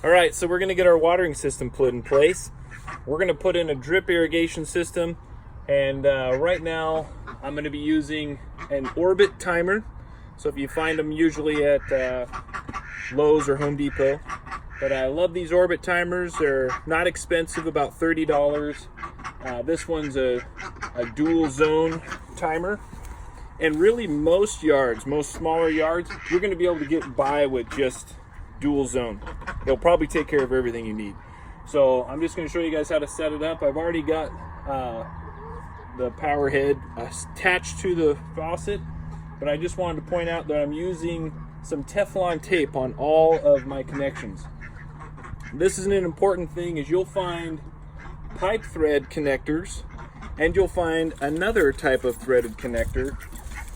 All right, so we're going to get our watering system put in place. We're going to put in a drip irrigation system, and right now I'm going to be using an orbit timer. So if you find them usually at Lowe's or Home Depot. But I love these orbit timers. They're not expensive, about $30. This one's a dual zone timer. And really most yards, most smaller yards, you're going to be able to get by with just dual zone. It'll probably take care of everything you need. So I'm just going to show you guys how to set it up. I've already got the power head attached to the faucet, but I just wanted to point out that I'm using some Teflon tape on all of my connections. This is an important thing, is you'll find pipe thread connectors and you'll find another type of threaded connector.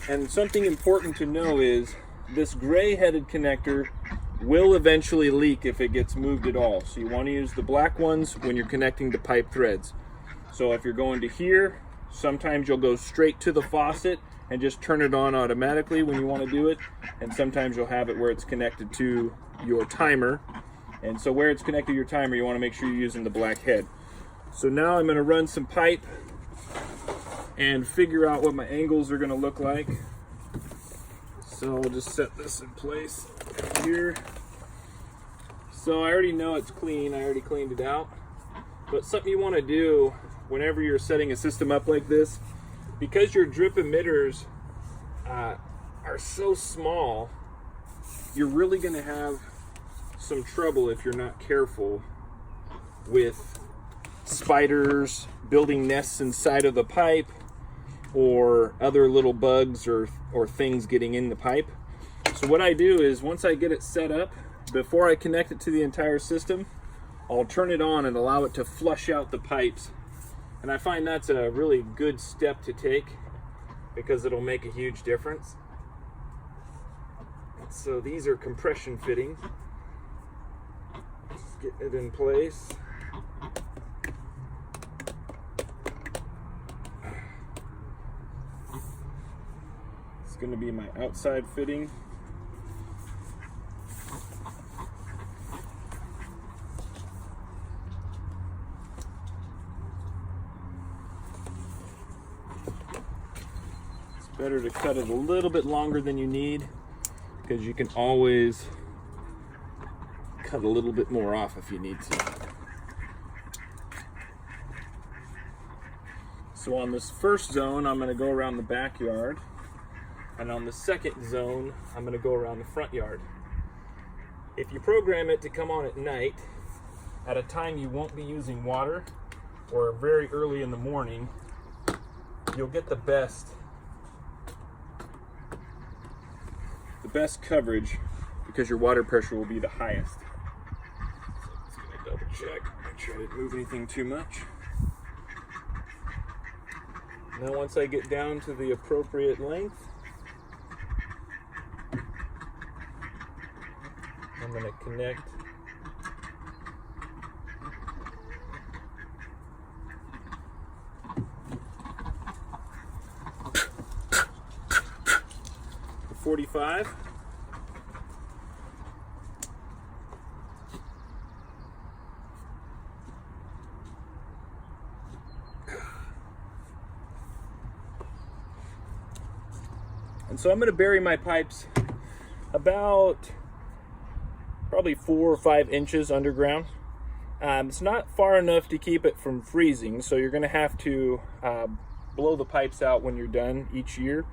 And something important to know is this gray headed connector will eventually leak if it gets moved at all. So you want to use the black ones when you're connecting to pipe threads. So if you're going to here, sometimes you'll go straight to the faucet and just turn it on automatically when you want to do it. And sometimes you'll have it where it's connected to your timer. And so where it's connected to your timer, you want to make sure you're using the black head. So now I'm going to run some pipe and figure out what my angles are going to look like. So I'll just set this in place here. So I already know it's clean. I already cleaned it out. But something you want to do whenever you're setting a system up like this, because your drip emitters are so small, you're really going to have some trouble if you're not careful with spiders building nests inside of the pipe, or other little bugs or things getting in the pipe. So what I do is, once I get it set up, before I connect it to the entire system, I'll turn it on and allow it to flush out the pipes. And I find that's a really good step to take because it'll make a huge difference. So these are compression fittings. Just getting it in place. It's going to be my outside fitting. It's better to cut it a little bit longer than you need, because you can always cut a little bit more off if you need to. So on this first zone, I'm going to go around the backyard. And on the second zone, I'm going to go around the front yard. If you program it to come on at night, at a time you won't be using water, or very early in the morning, you'll get the best coverage, because your water pressure will be the highest. So just going to double check, make sure I didn't move anything too much. Now once I get down to the appropriate length, I'm going to connect the 45. And so I'm going to bury my pipes about probably 4 or 5 inches underground. It's not far enough to keep it from freezing, so you're going to have to blow the pipes out when you're done each year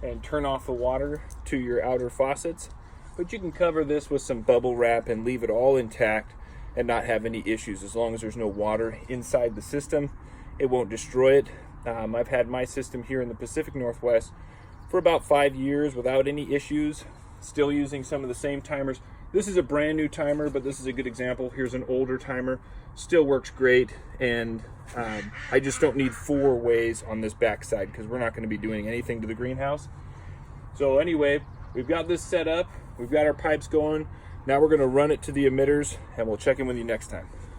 and turn off the water to your outer faucets. But you can cover this with some bubble wrap and leave it all intact and not have any issues. As long as there's no water inside the system, it won't destroy it. I've had my system here in the Pacific Northwest for about 5 years without any issues, still using some of the same timers. This is a brand new timer, but this is a good example. Here's an older timer, still works great, and I just don't need 4 ways on this backside because we're not going to be doing anything to the greenhouse. So anyway, we've got this set up, we've got our pipes going. Now we're going to run it to the emitters, and we'll check in with you next time.